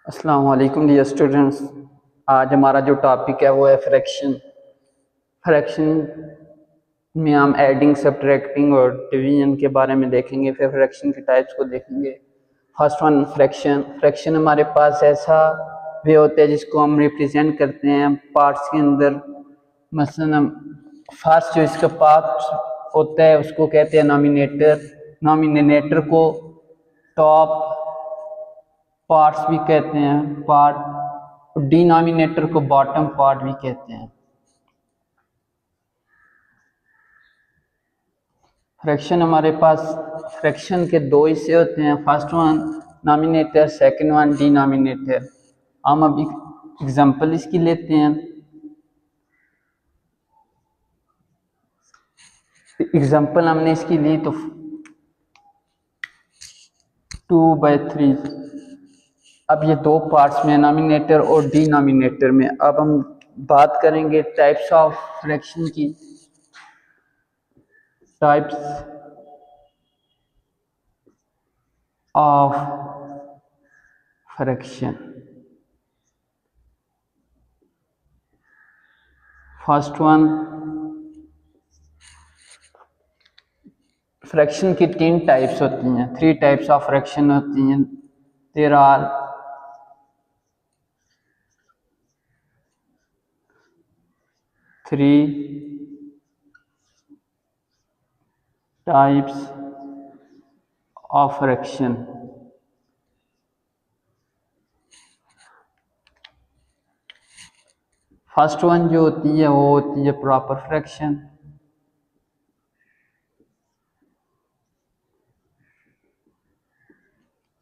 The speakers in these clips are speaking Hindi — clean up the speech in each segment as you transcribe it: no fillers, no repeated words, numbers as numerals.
अस्सलाम वालेकुम डियर स्टूडेंट्स। आज हमारा जो टॉपिक है वो है फ्रैक्शन। फ्रैक्शन में हम एडिंग, सब्ट्रैक्टिंग और डिवीजन के बारे में देखेंगे। फिर फ्रैक्शन के टाइप्स को देखेंगे। First one fraction. फ्रैक्शन हमारे पास ऐसा वे होता है जिसको हम रिप्रेजेंट करते हैं पार्ट्स के अंदर। मसलन हम फर्स्ट जो इसका पार्ट होता है उसको कहते हैं नॉमिनेटर। नॉमिनेटर को टॉप पार्ट्स भी कहते हैं, पार्ट। डिनोमिनेटर को बॉटम पार्ट भी कहते हैं। फ्रैक्शन हमारे पास फ्रैक्शन के दो हिस्से होते हैं। First one nominator, second one denominator. हम अभी एग्जांपल इसकी लेते हैं। एग्जांपल हमने इसकी ली तो 2/3। अब ये दो पार्ट्स में, नॉमिनेटर और डिनोमिनेटर में। अब हम बात करेंगे टाइप्स ऑफ फ्रैक्शन की। Types of fraction. First one, fraction की तीन टाइप्स होती हैं, 3 टाइप्स ऑफ फ्रैक्शन होती हैं। There are three types of fraction. First one जो होती है वो होती है proper fraction.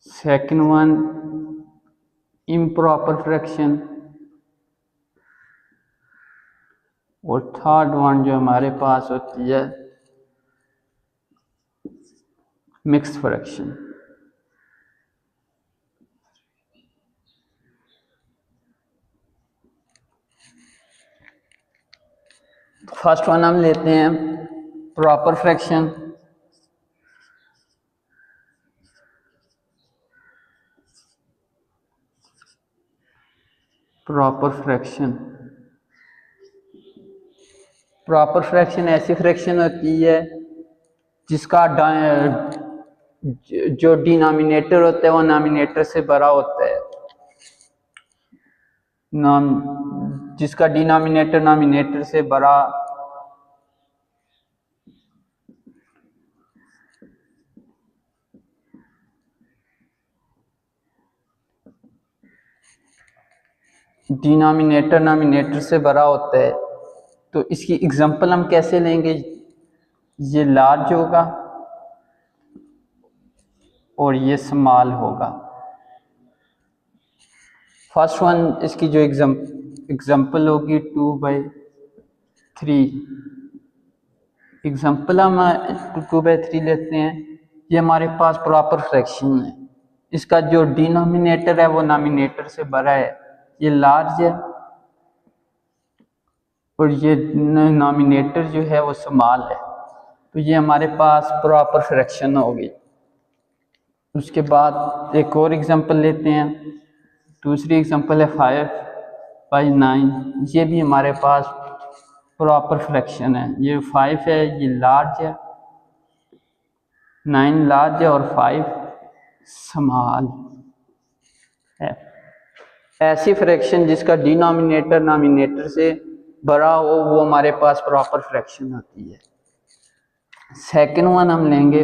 Second one improper fraction. और थर्ड वन जो हमारे पास होती है मिक्स फ्रैक्शन। फर्स्ट वन हम लेते हैं proper fraction. Proper fraction proper fraction ऐसी फ्रैक्शन होती है जिसका जो डिनोमिनेटर होता है वो नॉमिनेटर से बड़ा होता है। जिसका डिनोमिनेटर नॉमिनेटर से बड़ा डिनोमिनेटर नॉमिनेटर से बड़ा होता है। तो इसकी एग्जांपल हम कैसे लेंगे? ये लार्ज होगा और ये स्मॉल होगा। फर्स्ट वन इसकी जो एग्जांपल होगी 2/3। एग्जांपल हम 2/3 लेते हैं। ये हमारे पास प्रॉपर फ्रैक्शन है। इसका जो डिनोमिनेटर है वो नॉमिनेटर से बड़ा है, ये लार्ज है। और ये नॉमिनेटर जो है वो स्मॉल है। तो ये हमारे पास प्रॉपर फ्रैक्शन होगी। उसके बाद एक और एग्जांपल लेते हैं। दूसरी एग्जांपल है 5/9। ये भी हमारे पास प्रॉपर फ्रैक्शन है। ये 5 है, ये लार्ज है, 9 लार्ज है और 5 स्मॉल है। ऐसी फ्रैक्शन जिसका डिनोमिनेटर नॉमिनेटर से बड़ा हो वो हमारे पास प्रॉपर फ्रैक्शन होती है। सेकंड वन हम लेंगे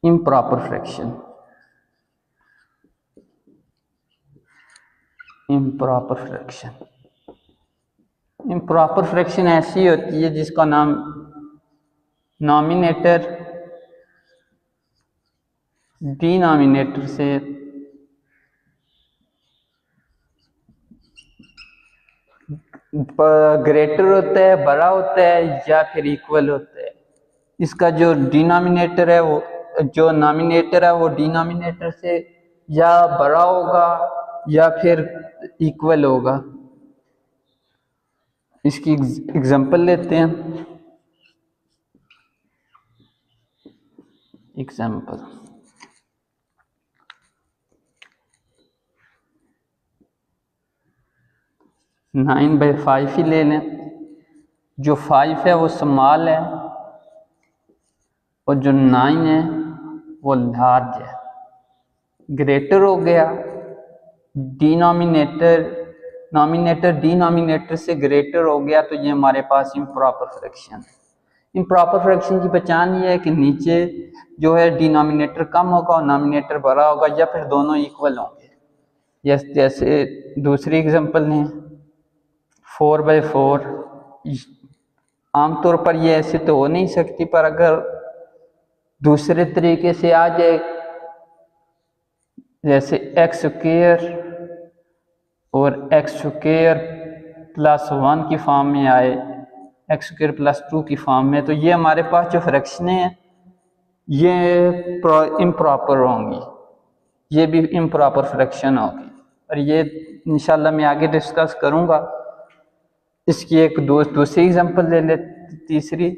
improper fraction. Improper fraction improper fraction ऐसी होती है जिसका नाम नॉमिनेटर डिनोमिनेटर से ग्रेटर होता है, बड़ा होता है या फिर इक्वल होता है। इसका जो डिनोमिनेटर है वो, जो नॉमिनेटर है वो डिनोमिनेटर से या बड़ा होगा या फिर इक्वल होगा। इसकी एग्जांपल लेते हैं। एग्जांपल 9/5 ही ले लें। जो 5 है वो स्मॉल है और जो 9 है वो लार्ज है। ग्रेटर हो गया, नॉमिनेटर डिनोमिनेटर से ग्रेटर हो गया, तो ये हमारे पास इम्प्रॉपर फ्रैक्शन है। इम्प्रॉपर फ्रैक्शन की पहचान ये है कि नीचे जो है डिनोमिनेटर कम होगा और नॉमिनेटर बड़ा होगा, या फिर दोनों इक्वल होंगे। जैसे दूसरी एग्जांपल लें, 4/4। आमतौर पर ये ऐसे तो हो नहीं सकती, पर अगर दूसरे तरीके से आ जाए, जैसे एक्स स्क्वायर और एक्स स्क्वायर प्लस 1 की फॉर्म में आए, एक्स स्क्वायर प्लस 2 की फॉर्म में, तो ये हमारे पास जो फ्रैक्शनें हैं ये इम्प्रॉपर होंगी, ये भी इम्प्रॉपर फ्रैक्शन होगी। और ये इंशाल्लाह मैं आगे डिस्कस करूँगा। इसकी एक दूसरी एग्जांपल ले ले, तीसरी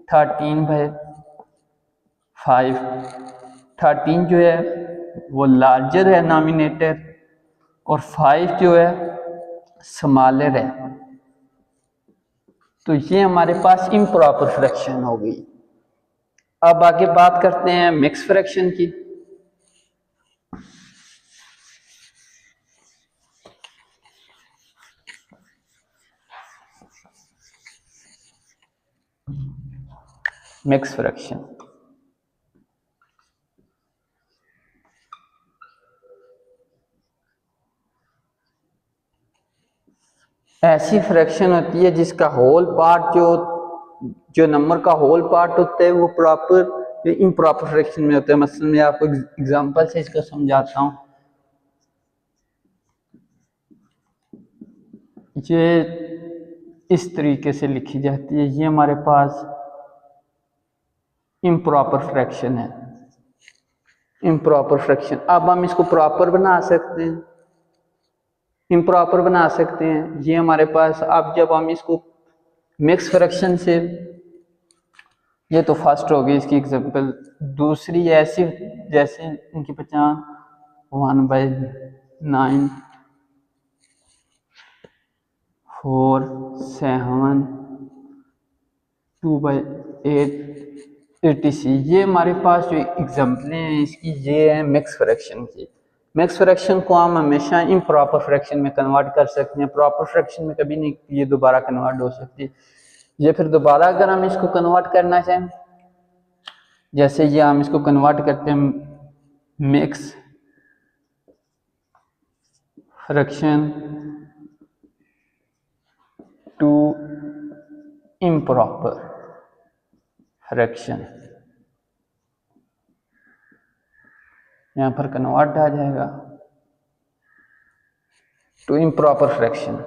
13/5। 13 जो है वो लार्जर है नॉमिनेटर और 5 जो है स्मॉलर है, तो ये हमारे पास इम्प्रॉपर फ्रैक्शन हो गई। अब आगे बात करते हैं मिक्स फ्रैक्शन की। मिक्स फ्रैक्शन ऐसी फ्रैक्शन होती है जिसका होल पार्ट जो नंबर का होल पार्ट होता है वो प्रॉपर इम्प्रॉपर फ्रैक्शन में होता है। मसलन मैं आपको एग्जांपल से इसको समझाता हूँ। ये इस तरीके से लिखी जाती है, ये हमारे पास इम्प्रॉपर फ्रैक्शन है। इम्प्रॉपर फ्रैक्शन, अब हम इसको प्रॉपर बना सकते हैं, इम्प्रॉपर बना सकते हैं। ये हमारे पास, अब जब हम इसको मिक्स फ्रैक्शन से, ये तो फर्स्ट होगी इसकी एग्जांपल। दूसरी ऐसी, जैसे इनकी पहचान 1/9, 4, 7, 2/8, etc। ये हमारे पास जो एग्जांपलें हैं इसकी, ये है मिक्स फ्रैक्शन की। मिक्स फ्रैक्शन को हम हमेशा इम्प्रॉपर फ्रैक्शन में कन्वर्ट कर सकते हैं, प्रॉपर फ्रैक्शन में कभी नहीं ये दोबारा कन्वर्ट हो सकती। ये फिर दोबारा अगर हम इसको कन्वर्ट करना चाहें, जैसे ये हम इसको कन्वर्ट करते हैं mix fraction to improper fraction, यहाँ पर कन्वर्ट आ जाएगा टू इम्प्रॉपर फ्रैक्शन।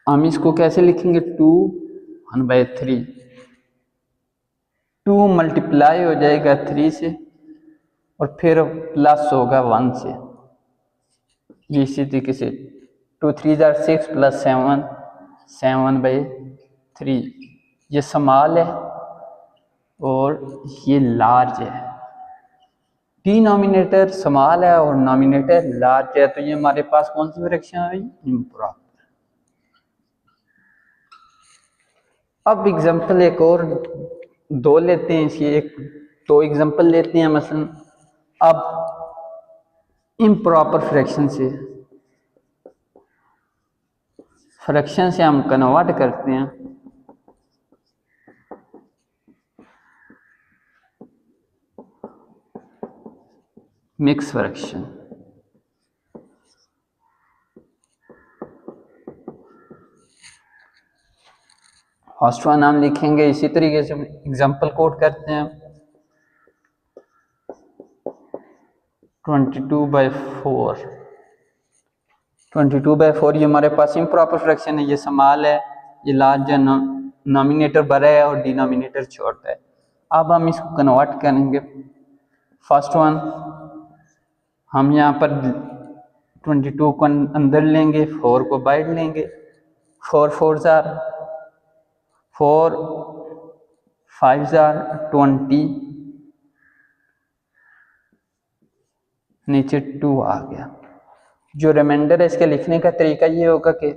हम इसको कैसे लिखेंगे, 2/1/3। 2 मल्टीप्लाई हो जाएगा 3 से और फिर प्लस होगा 1 से। ये इसी तरीके से 2 3 6 प्लस 7, 7/3। ये स्मॉल है और ये लार्ज है। डिनोमिनेटर स्मॉल है और नॉमिनेटर लार्ज है, तो ये हमारे पास कौन सी फ्रैक्शन है, इम्प्रॉपर। अब एग्जांपल एक और दो लेते हैं, इसकी एक दो एग्जांपल लेते हैं। मसलन अब इम्प्रॉपर फ्रैक्शन से हम कन्वर्ट करते हैं मिक्स फ्रैक्शन। फर्स्ट वन हम लिखेंगे इसी तरीके से, एग्जांपल कोड करते हैं 22/4। 22/4 ये हमारे पास इम्प्रॉपर फ्रैक्शन है, ये स्मॉल है, ये लार्ज है, नॉमिनेटर बड़ा है और डिनोमिनेटर छोटा है। अब हम इसको कन्वर्ट करेंगे। फर्स्ट वन हम यहाँ पर 22 को अंदर लेंगे, 4 को बाहर लेंगे। 4 4 4, 5 20, नीचे 2 आ गया। जो रिमाइंडर है इसके लिखने का तरीका ये होगा कि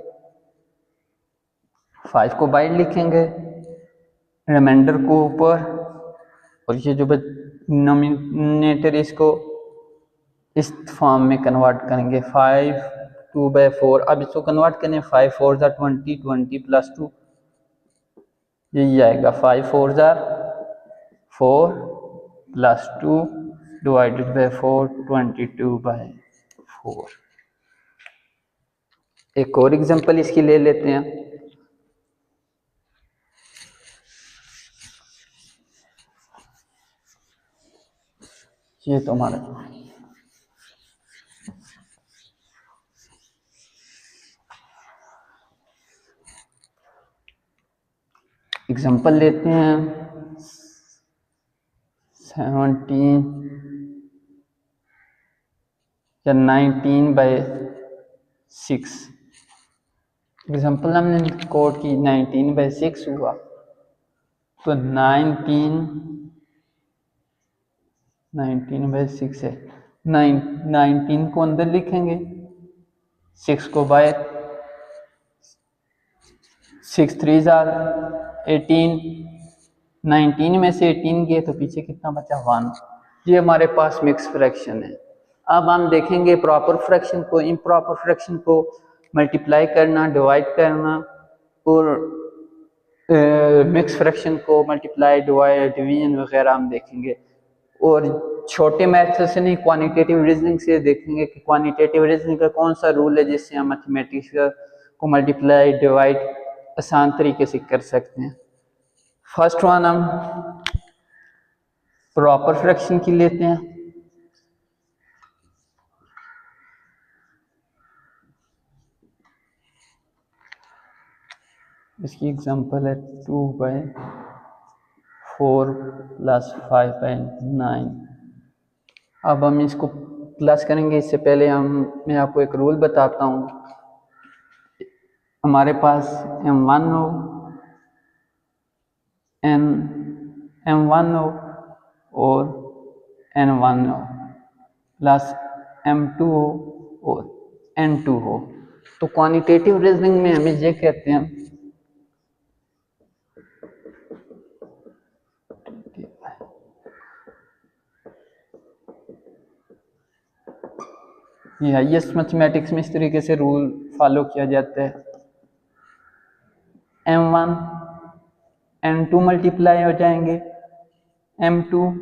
5 को बाइट लिखेंगे, रिमाइंडर को ऊपर, और ये जो डिनोमिनेटर इसको इस फॉर्म में कन्वर्ट करेंगे 5 2/4। अब इसको कन्वर्ट करें 5 4 ज़ा 20, 20 + 2 यही आएगा 5 4 ज़ा 4 + 2 / 4 22/4। एक और एग्जांपल इसकी ले लेते हैं। ये तो हमारा एग्जांपल लेते हैं 17 या 19/6। एग्जांपल हमने कोड की 19/6 हुआ तो 19/6 है। 19 को अंदर लिखेंगे, 6 को बाहर, 6 3 ज़ा 18, 19 में से 18 गए तो पीछे कितना बचा 1। ये हमारे पास मिक्स फ्रैक्शन है। अब हम देखेंगे प्रॉपर फ्रैक्शन को, इम्प्रॉपर फ्रैक्शन को मल्टीप्लाई करना, डिवाइड करना, और मिक्स फ्रैक्शन को मल्टीप्लाई, डिवाइड, डिवीजन वगैरह हम देखेंगे। और छोटे मैथड से नहीं, क्वांटिटेटिव रीजनिंग से देखेंगे कि क्वांटिटेटिव रीजनिंग का कौन सा रूल है जिससे हम मैथमेटिक्स को मल्टीप्लाई, डिवाइड आसान तरीके से कर सकते हैं। फर्स्ट वन हम प्रॉपर फ्रैक्शन की लेते हैं। इसकी एग्जांपल है 2/4 + 5/9। अब हम इसको प्लस करेंगे। इससे पहले मैं आपको एक रूल बताता हूँ। हमारे पास M1 हो, M1 हो और N1 हो, प्लस M2 हो और N2 हो। तो क्वांटिटेटिव रीजनिंग में हमें ये कहते हैं ये हाईएस्ट मैथमेटिक्स में इस तरीके से रूल फॉलो किया जाता है। M1 N2 मल्टीप्लाई हो जाएंगे, M2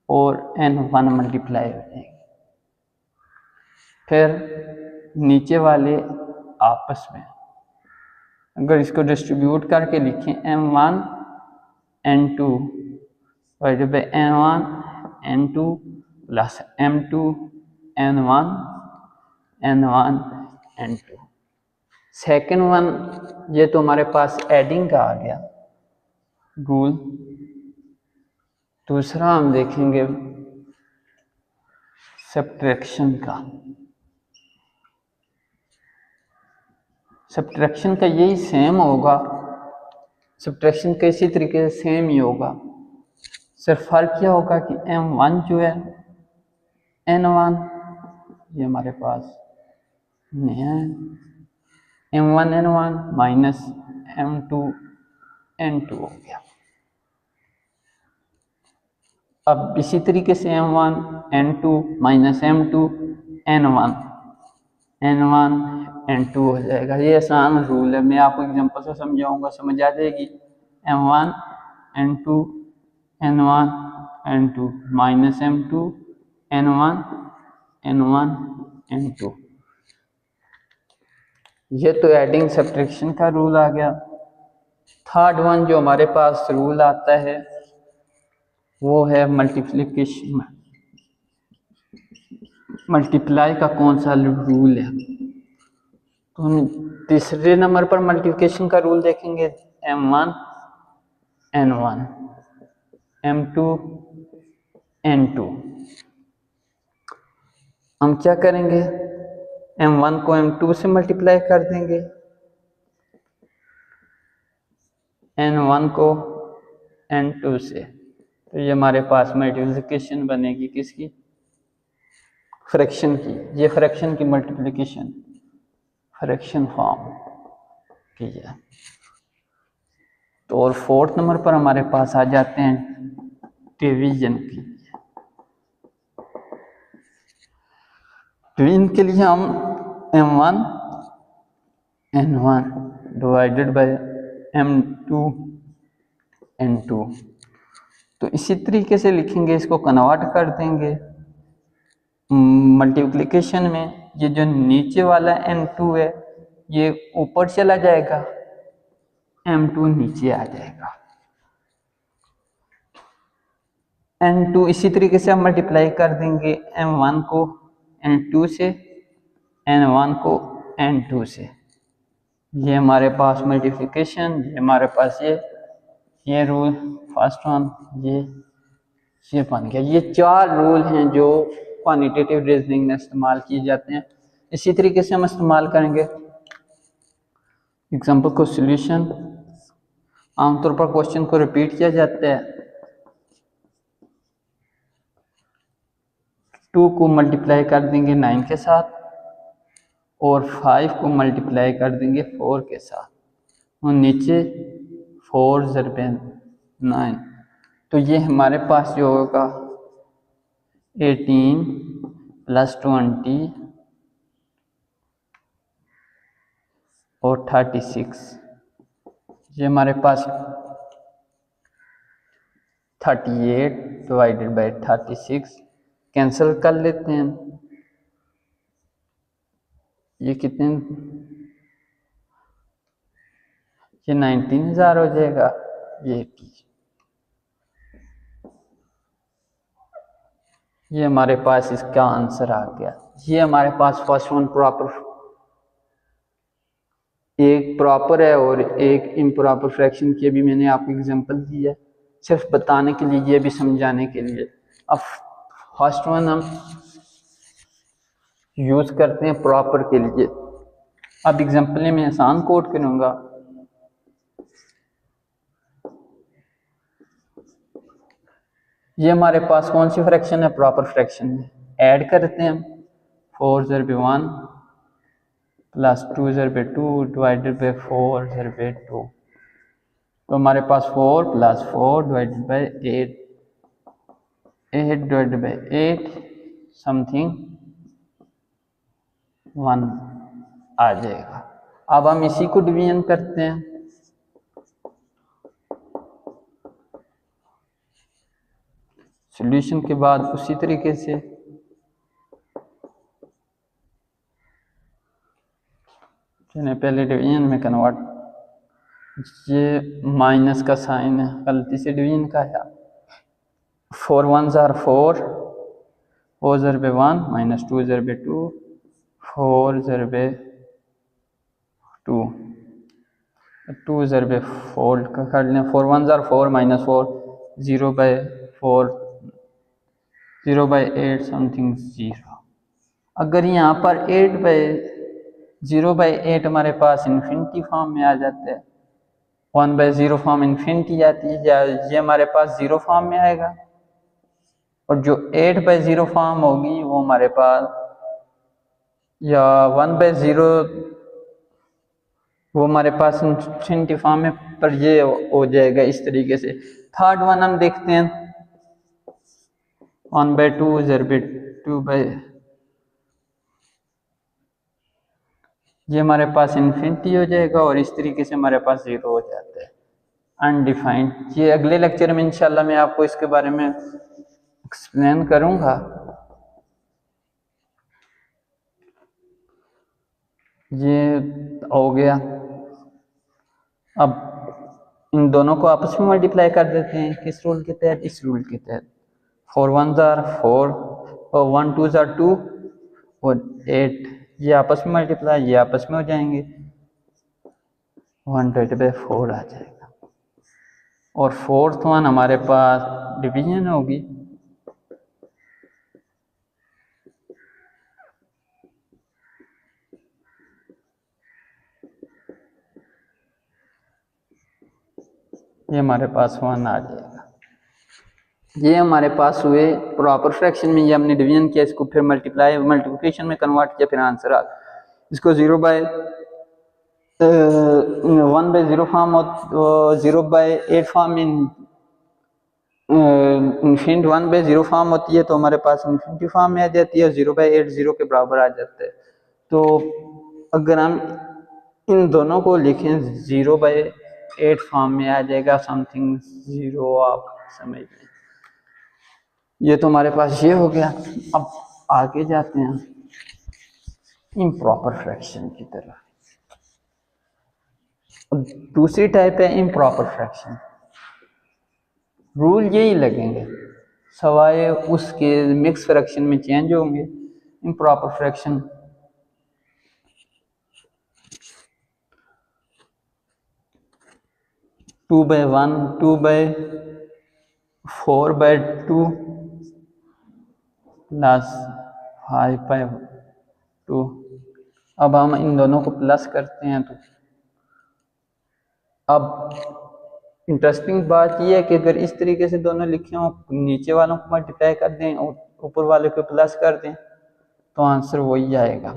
और N1 मल्टीप्लाई हो जाएंगे। फिर नीचे वाले आपस में अगर इसको डिस्ट्रीब्यूट करके लिखें M1 N2 N1 N2 + M2 N1 N1 N2। Second one ये तो हमारे पास एडिंग का आ गया रूल। दूसरा हम देखेंगे सब्ट्रैक्शन का। सब्ट्रैक्शन का यही सेम होगा, सब्ट्रैक्शन का इसी तरीके से सेम ही होगा। सिर्फ फर्क क्या होगा कि M1 जो है N1 ये हमारे पास नया है, M1 N1 minus M2 N2 हो गया। अब इसी तरीके से M1 N2 minus M2 N1 N2 हो जाएगा। ये आसान रूल है, मैं आपको एग्जांपल से समझाऊंगा, समझ आ जाएगी। M1 N2 N1 N2 minus M2 N1 N1 N2। ये तो एडिंग सब्ट्रैक्शन का रूल आ गया। थर्ड वन जो हमारे पास रूल आता है वो है मल्टीप्लिकेशन। मल्टीप्लाई का कौन सा रूल है, तो हम तीसरे नंबर पर मल्टीप्लिकेशन का रूल देखेंगे। M1 N1 M2 N2। हम क्या करेंगे, M1 को M2 से मल्टीप्लाई कर देंगे, N1 को N2 से। तो ये हमारे पास मल्टीप्लिकेशन बनेगी किसकी, फ्रैक्शन की, ये फ्रैक्शन की मल्टीप्लिकेशन फ्रैक्शन फॉर्म की है। तो और फोर्थ नंबर पर हमारे पास आ जाते हैं डिवीजन की। डिवीजन के लिए हम m1 n1 divided by m2 n2, तो इसी तरीके से लिखेंगे, इसको कन्वर्ट कर देंगे मल्टीप्लिकेशन में। ये जो नीचे वाला n2 है ये ऊपर चला जाएगा, m2 नीचे आ जाएगा। n2 इसी तरीके से हम मल्टीप्लाई कर देंगे m1 को n2 से, n1 को n2 से। ये हमारे पास मल्टीप्लिकेशन, ये हमारे पास ये रूल फर्स्ट वन, ये बन गया। ये चार रूल हैं जो क्वांटिटेटिव रीजनिंग में इस्तेमाल किए जाते हैं। इसी तरीके से हम इस्तेमाल करेंगे एग्जाम्पल को सॉल्यूशन। आमतौर पर क्वेश्चन को रिपीट किया जाता है। 2 को मल्टीप्लाई कर देंगे 9 के साथ और 5 को मल्टीप्लाई कर देंगे 4 के साथ, और नीचे 4 ज़रबे 9, तो ये हमारे पास जो होगा 18 प्लस 20 और 36। ये हमारे पास 38 डिवाइडेड बाई 36 कैंसिल कर लेते हैं। ये कितने, ये 19,000 हो जाएगा। ये हमारे पास इसका आंसर आ गया। ये हमारे पास फर्स्ट वन प्रॉपर, एक प्रॉपर है और एक इम्प्रॉपर फ्रैक्शन की अभी मैंने आपको एग्जांपल दी है, सिर्फ बताने के लिए, ये भी समझाने के लिए। अब फर्स्ट वन हम यूज करते हैं प्रॉपर के लिए। अब एग्जांपल में आसान कोट करूंगा। ये हमारे पास कौन सी फ्रैक्शन है, प्रॉपर फ्रैक्शन है। ऐड करते हैं 4 ज़रबे 1 प्लस 2 ज़रबे 2 डिवाइडेड बाई 4 ज़रबे 2, तो हमारे पास 4 plus 4 divided by 8 divided by 8 something 1 आ जाएगा। अब हम इसी को डिवीजन करते हैं। सॉल्यूशन के बाद उसी तरीके से पहले डिवीजन में कन्वर्ट, ये माइनस का साइन है, गलती से डिवीजन का है। 4 1 ज़ार 4, 4 ज़रबे 1 माइनस 2 ज़रबे 2, 4 ज़रबे 2, 2 ज़रबे 4 का कर लें। 4 1 ज़ार 4 माइनस 4, 0 बाई 4, 0 बाई 8 समथिंग 0। अगर यहाँ पर 8 बाई 0 बाई 8 हमारे पास इन्फिनिटी फॉर्म में आ जाता है, 1 बाई 0 फॉर्म इन्फिनिटी आती है, ये हमारे पास 0 फॉर्म में आएगा, और जो 8 बाई 0 फॉर्म होगी वो हमारे पास, या 1 बाई 0 वो हमारे पास इन्फिनिटी फॉर्म में, पर ये हो जाएगा इस तरीके से। थर्ड वन हम देखते हैं 1 बाई 2 ज़रबे 2 बाई, ये हमारे पास इन्फिनिटी हो जाएगा, और इस तरीके से हमारे पास 0 हो जाता है अनडिफाइंड। ये अगले लेक्चर में इंशाल्लाह मैं आपको इसके बारे में एक्सप्लेन करूंगा। ये हो गया। अब इन दोनों को आपस में मल्टीप्लाई कर देते हैं, किस रूल के तहत, इस रूल के तहत। 4 1 ज़ार 4 और 1 2 ज़ार 2 और 8, ये आपस में मल्टीप्लाई, ये आपस में हो जाएंगे, 1/4 आ जाएगा। और फोर्थ वन हमारे पास डिवीजन होगी। ये हमारे पास 1 आ जाएगा। ये हमारे पास हुए प्रॉपर फ्रैक्शन में, ये हमने डिवीजन किया, इसको फिर मल्टीप्लिकेशन में कन्वर्ट किया, फिर आंसर आ इसको 1/0 फॉर्म और 0/8 फॉर्म में इन्फिनिट 1/0 फॉर्म होती है, तो हमारे पास इन्फिनिटी फॉर्म में आ जाती है, 0/8 0 के बराबर आ जाता है। तो अगर हम इन दोनों को लिखें 0/8 फॉर्म में आ जाएगा, समथिंग 0 आप समझ लें। ये तो हमारे पास ये हो गया। अब आगे जाते हैं इम्प्रॉपर फ्रैक्शन की तरफ। दूसरी टाइप है इम्प्रॉपर फ्रैक्शन। रूल यही लगेंगे सवाए उसके मिक्स फ्रैक्शन में चेंज होंगे। Improper fraction 2/1 2/4/2 plus 5/2। अब हम इन दोनों को प्लस करते हैं, तो अब इंटरेस्टिंग बात यह है कि अगर इस तरीके से दोनों लिखे हों, नीचे वालों को मल्टीप्लाई कर दें और ऊपर वाले को प्लस कर दें, तो आंसर वही आएगा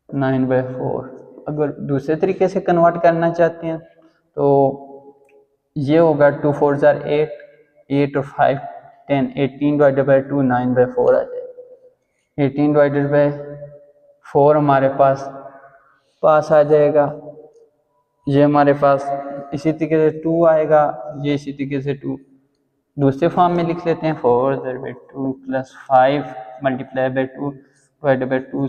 9/4। अगर दूसरे तरीके से कन्वर्ट करना चाहते हैं तो ये होगा 2 4 जार 8, 8 और 5 10, 18/2 9/4 आ जाएगा। 18/4 हमारे पास आ जाएगा। ये हमारे पास इसी तरीके से 2 आएगा, ये इसी तरीके से 2 दूसरे फॉर्म में लिख लेते हैं। 4/2 plus 5 multiply by 2 divided by 2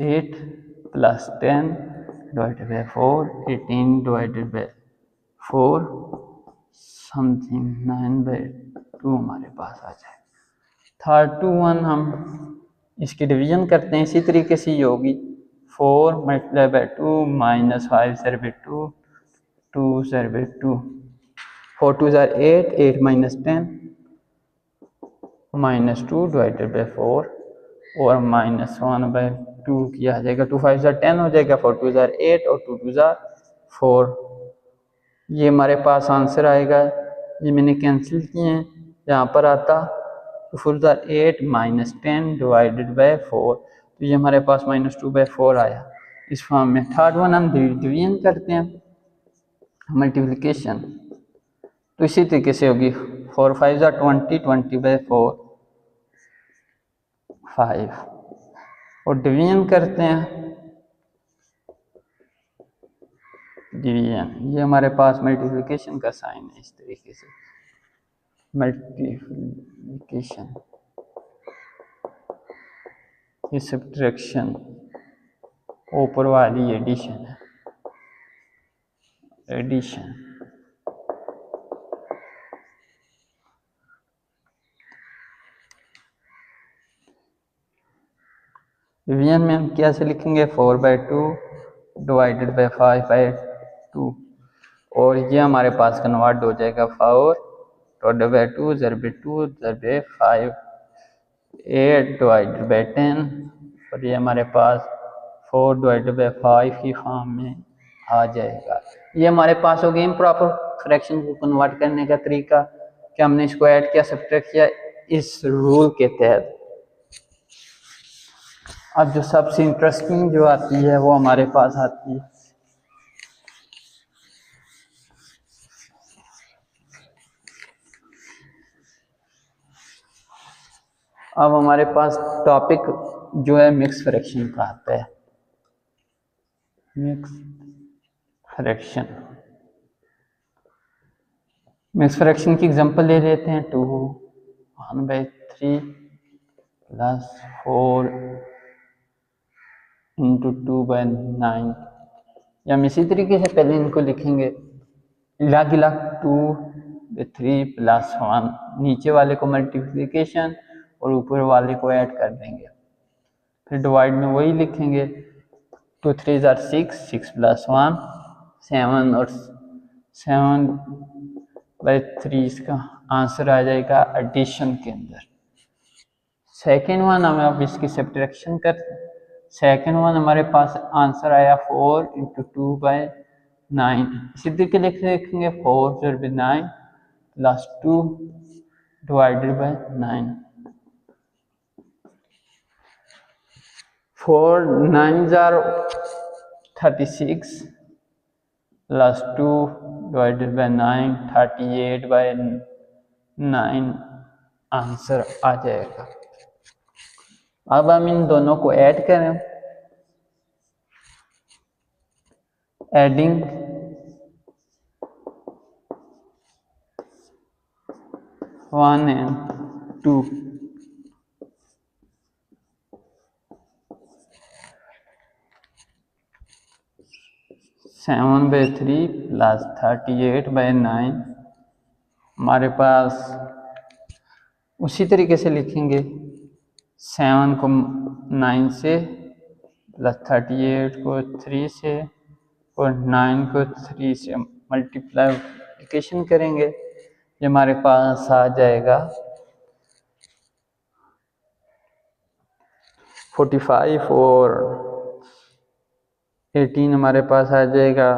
8 plus 10 divided by 4 18 divided by 4 something 9/2 हमारे पास आ जाए। 31 हम इसकी डिवीजन करते हैं, इसी तरीके से ये होगी 4 multiply by 2 minus 5/2 2/2 4 2 jar 8 8 minus 10 minus 2 divided by 4 और माइनस 1/2 किया आ जाएगा। 2 5 जार 10 हो जाएगा, 4 2 जार 8 और 2 2 जार 4। ये हमारे पास आंसर आएगा। ये मैंने कैंसिल किए हैं, यहाँ पर आता 2 4 जार 8 माइनस 10 डिवाइडेड बाई 4, तो ये हमारे पास -2/4 आया इस फॉर्म में। थर्ड वन हम डिवीजन करते हैं, मल्टीप्लिकेशन, तो इसी तरीके से होगी 4 5 जार 20 20/4 5 और डिवीजन करते हैं डिवीजन। ये हमारे पास मल्टीप्लिकेशन का साइन है, इस तरीके से मल्टीप्लिकेशन, ये सब्ट्रैक्शन, ऊपर वाली एडिशन है, एडिशन। डिवीजन में हम कैसे लिखेंगे 4/2 डिवाइडेड बाई 5/2 और ये हमारे पास कन्वर्ट हो जाएगा 4 डिवाइडेड बाई 2 ज़रबे 2 ज़रबे 5 8 डिवाइडेड बाई 10 और ये हमारे पास 4 डिवाइडेड बाई 5 की फॉर्म में आ जाएगा। ये हमारे पास हो गया इम्प्रॉपर फ्रैक्शन को कन्वर्ट करने का तरीका कि हमने इसको ऐड किया सब्ट्रैक्ट किया इस रूल के तहत। अब जो सबसे इंटरेस्टिंग जो आती है वो हमारे पास आती है अब हमारे पास टॉपिक जो है मिक्स फ्रैक्शन का आता है। मिक्स फ्रैक्शन, मिक्स फ्रैक्शन की एग्जांपल ले लेते हैं। 2 1/3 प्लस 4 इंटू 2/9। या हम इसी तरीके से पहले इनको लिखेंगे लग 2/3 प्लस 1, नीचे वाले को मल्टीप्लिकेशन और ऊपर वाले को ऐड कर देंगे। फिर डिवाइड में वही लिखेंगे 2 3 जार 6 6 प्लस 1 7 और 7/3 इसका आंसर आ जाएगा एडिशन के अंदर। सेकेंड वन हमें अब इसकी सब्ट्रैक्शन कर, सेकेंड वन हमारे पास आंसर आया 4 इंटू 2/9। इसी तरीके लिखेंगे 4 ज़रबे 9 plus 2 divided by 9। 4 9s are 36 plus 2 divided by 9 38 by 9 answer आ जाएगा। अब हम इन दोनों को ऐड करें, एडिंग 1 and 2, 7/3 प्लस 38/9। हमारे पास उसी तरीके से लिखेंगे, 7 को 9 से, प्लस 38 को 3 से और 9 को 3 से मल्टीप्लिकेशन करेंगे। ये हमारे पास आ जाएगा 45 और 18 हमारे पास आ जाएगा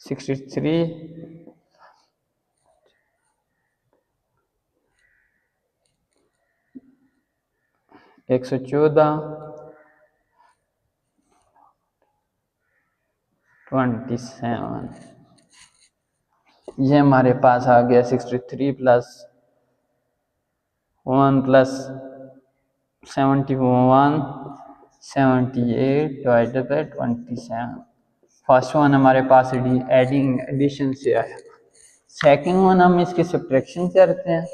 63। एक 114 27। ये हमारे पास आ गया 63 plus 1 plus 71 78 divided by 27। First one हमारे पास एडिंग एडिशन से आया। सेकंड वन हम इसके सब्ट्रैक्शन करते हैं।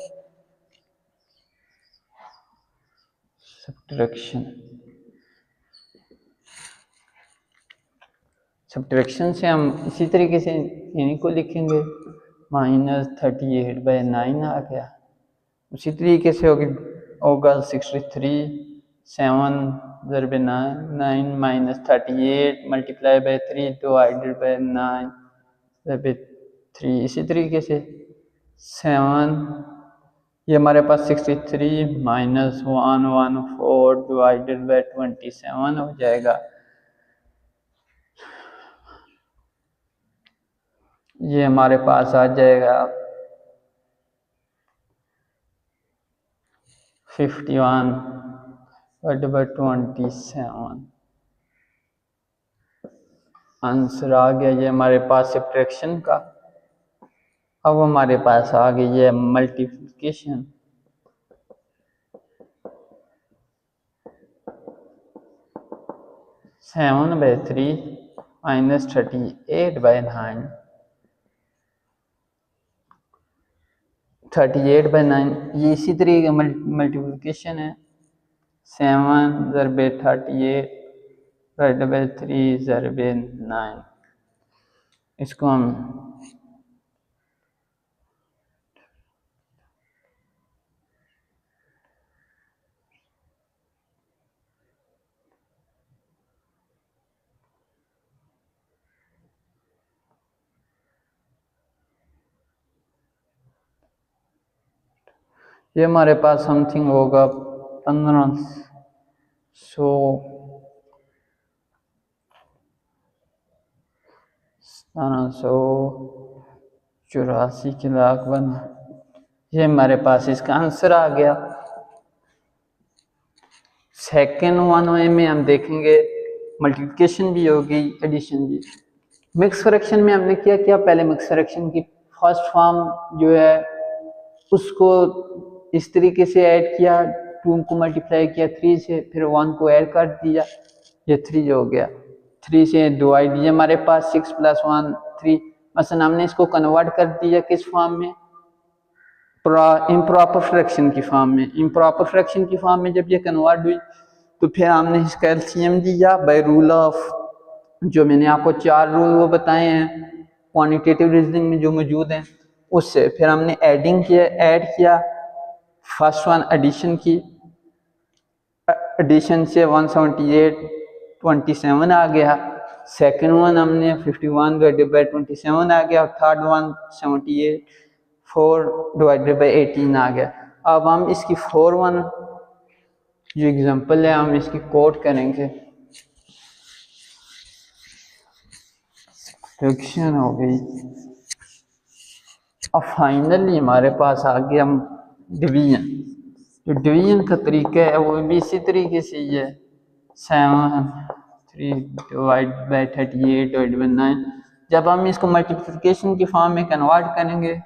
सब्ट्रैक्शन से हम इसी तरीके से इन्हीं को लिखेंगे, -38/9 आ गया। उसी तरीके से होगा 63 7 ज़रबे 9 minus 38 multiply by 3 divided by 9 ज़रबे 3। इसी तरीके से 7, ये हमारे पास 63 माइनस 114 डिवाइडेड बाय 27 हो जाएगा। ये हमारे पास आ जाएगा 51 डिवाइडेड बाय 27। आंसर आ गया ये हमारे पास सब्ट्रैक्शन का। अब हमारे पास आ गई है मल्टीप्लिकेशन। -7/3 माइनस 38/9। 38/9 ये इसी तरीके का मल्टीप्लिकेशन है। 7 ज़रबे 38 डिवाइडेड बाय 3 ज़रबे 9। इसको हम ये हमारे पास समथिंग होगा 1784 के लाख बना। ये हमारे पास इसका आंसर आ गया। सेकेंड वन वे में हम देखेंगे मल्टीप्लिकेशन भी होगी, एडिशन भी। मिक्स फ्रैक्शन में हमने क्या किया, पहले मिक्स फ्रैक्शन की फर्स्ट फॉर्म जो है उसको इस तरीके से ऐड किया, 2 को मल्टीप्लाई किया 3 से, फिर 1 को ऐड कर दिया, ये 3 हो गया। 3 से डिवाइड, ये हमारे पास 6 + 1 3। मसलन हमने इसको कन्वर्ट कर दिया किस फॉर्म में, इम्प्रॉपर फ्रैक्शन की फॉर्म में। इम्प्रॉपर फ्रैक्शन की फॉर्म में जब ये कन्वर्ट हुई तो फिर हमने इसका एलसीएम दिया बाय रूल ऑफ, जो मैंने आपको 4 रूल वो बताए हैं क्वांटिटेटिव रीजनिंग में जो मौजूद हैं उससे। फिर हमने एडिंग किया, ऐड किया, फर्स्ट वन एडिशन की, एडिशन से 178 27 आ गया। सेकंड वन हमने 51 डिवाइडेड बाय 27 आ गया। थर्ड वन 78 4 डिवाइडेड बाय 18 आ गया। अब हम इसकी 4 वन जो एग्जांपल है हम इसकी कोट करेंगे। फ्रैक्शन हो गई अब फाइनली हमारे पास आ गया डिवीजन। जो डिवीजन का तरीका है वो भी इसी तरीके से ही है, 7/3/38/9। जब हम इसको मल्टीप्लिकेशन की फॉर्म में कन्वर्ट करेंगे,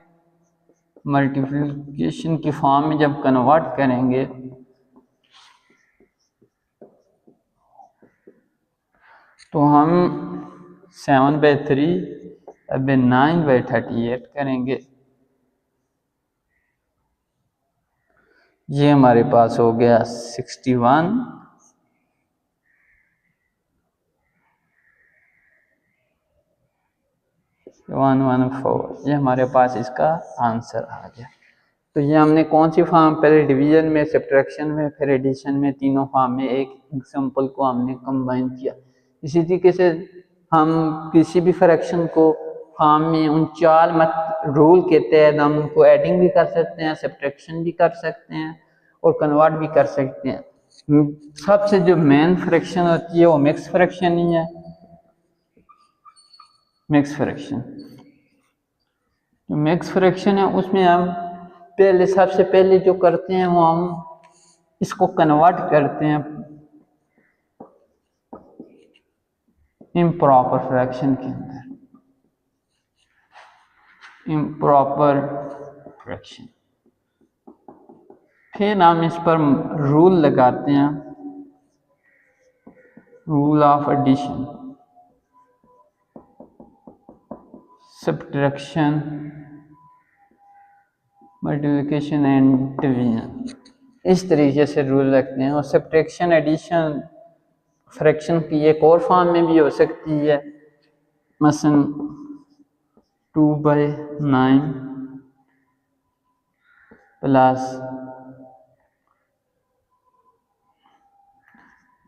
मल्टीप्लिकेशन की फॉर्म में जब कन्वर्ट करेंगे तो हम 7/3/9/38 करेंगे। ये हमारे पास हो गया 61,114। ये हमारे पास इसका आंसर आ गया। तो ये हमने कौन सी फॉर्म, पहले डिवीजन में, सब्ट्रैक्शन में, फिर एडिशन में, तीनों फॉर्म में एक एग्जांपल को हमने कंबाइन किया। इसी तरीके से हम किसी भी फ्रैक्शन को फॉर्म में उन चार रूल के तहत हम उनको एडिंग भी कर सकते हैं, सब्ट्रैक्शन भी कर सकते हैं और कन्वर्ट भी कर सकते हैं। सबसे जो मेन फ्रैक्शन होती है वो मिक्स फ्रैक्शन ही है। मिक्स फ्रैक्शन, जो मिक्स फ्रैक्शन है उसमें हम पहले, सबसे पहले जो करते हैं वो हम इसको कन्वर्ट करते हैं इम्प्रॉपर फ्रैक्शन के अंदर, इम्प्रॉपर फ्रैक्शन। फिर हम इस पर रूल लगाते हैं, rule of addition, subtraction, multiplication and division. इस तरीके से रूल रखते हैं। और सब्ट्रैक्शन एडिशन फ्रैक्शन की एक और फॉर्म में भी हो सकती है, मसलन 2/9 प्लस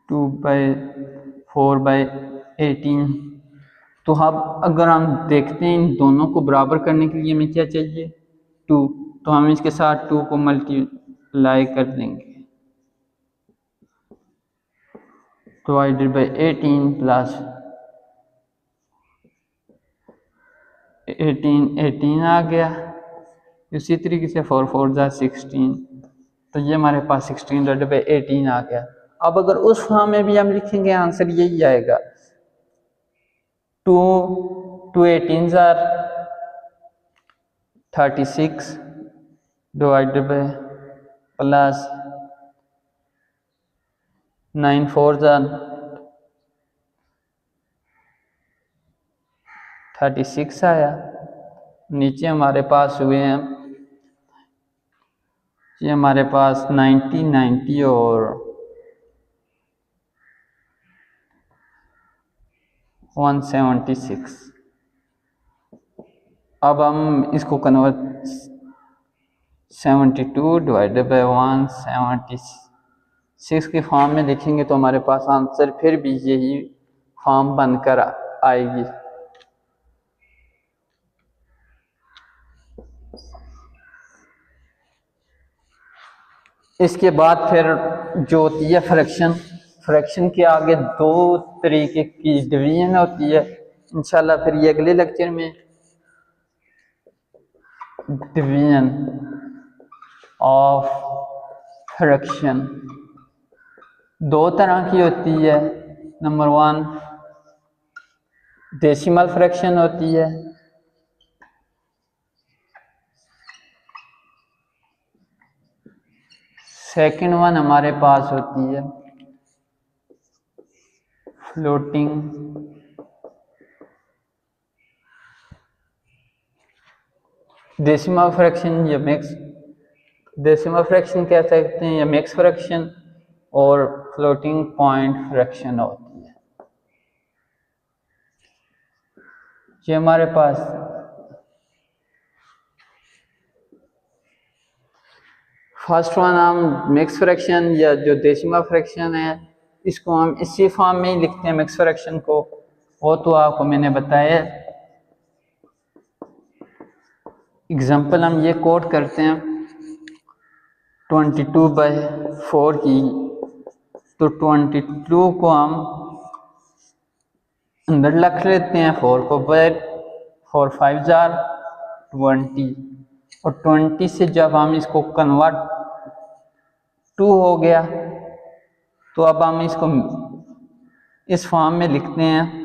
2/4/18। तो अब अगर हम देखते हैं इन दोनों को बराबर करने के लिए हमें क्या चाहिए, 2। तो हम इसके साथ 2 को मल्टीप्लाई कर देंगे, डिवाइडेड बाई 18 प्लस 18 आ गया। इसी तरीके से 4×4=16, तो ये हमारे पास 16/18 आ गया। अब अगर उस फॉर्म में भी हम लिखेंगे आंसर यही आएगा, 2 2×18=36 डिवाइडेड बाई प्लस 9×4=36 आया। नीचे हमारे पास हुए हैं, ये हमारे पास 90 90 और 176। अब हम इसको कन्वर्ट 72 डिवाइडेड बाई 176 के फॉर्म में लिखेंगे तो हमारे पास आंसर फिर भी यही फॉर्म बनकर आएगी। इसके बाद फिर जो होती है फ्रैक्शन, फ्रैक्शन के आगे दो तरीके की डिवीजन होती है। इंशाल्लाह फिर ये अगले लेक्चर में डिवीजन ऑफ फ्रैक्शन दो तरह की होती है। नंबर 1 डेसिमल फ्रैक्शन होती है, सेकंड वन हमारे पास होती है फ्लोटिंग डेसिमल फ्रैक्शन या मिक्स डेसिमल फ्रैक्शन कह सकते हैं या मिक्स फ्रैक्शन, और फ्लोटिंग पॉइंट फ्रैक्शन होती है। ये हमारे पास फर्स्ट वन हम मिक्स फ्रैक्शन या जो डेसिमल फ्रैक्शन है इसको हम इसी फॉर्म में ही लिखते हैं मिक्स फ्रैक्शन को, वो तो आपको मैंने बताया। एग्जांपल हम ये कोट करते हैं 22/4 की, तो 22 को हम अंदर रख लेते हैं, 4 को बाहर, 4 5 जार 20, और 20 से जब हम इसको कन्वर्ट 2 हो गया तो अब हम इसको इस फॉर्म में लिखते हैं।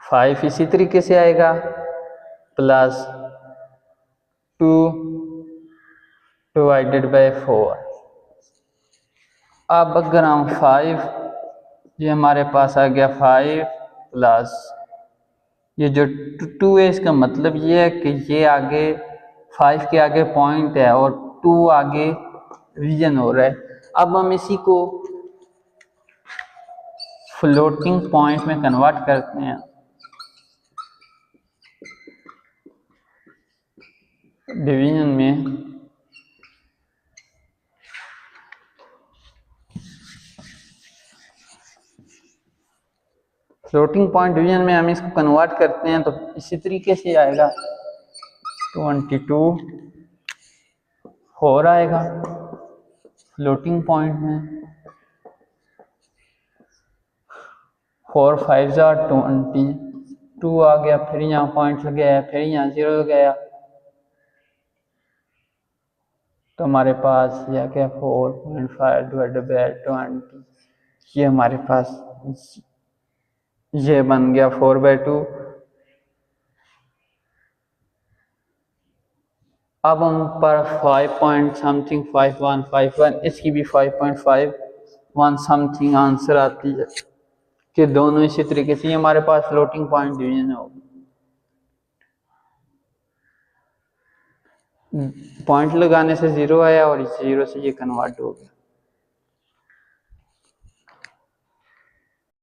5 इसी तरीके से आएगा प्लस 2 डिवाइडेड बाय 4। अब अगर हम 5, ये हमारे पास आ गया 5 प्लस ये जो 2 है, इसका मतलब ये है कि ये आगे 5 के आगे पॉइंट है और 2 आगे डिवीजन हो रहा है। अब हम इसी को फ्लोटिंग पॉइंट में कन्वर्ट करते हैं। डिवीजन में फ्लोटिंग पॉइंट डिवीजन में हम इसको कन्वर्ट करते हैं तो इसी तरीके से आएगा 22 4 आएगा फ्लोटिंग पॉइंट में। 4 5 20, 2 आ गया, फिर यहाँ पॉइंट लगाया, फिर यहाँ 0 लगाया तो हमारे पास यह क्या 4.5 डिवाइडेड बाय 20, ये हमारे पास ये बन गया 4/2। अब हम पर 5 पॉइंट समथिंग 5151 इसकी भी 5.51 समथिंग आंसर आती है कि दोनों इसी तरीके से हमारे पास फ्लोटिंग पॉइंट डिवीजन होगा। पॉइंट लगाने से 0 आया और 0 से ये कन्वर्ट हो गया।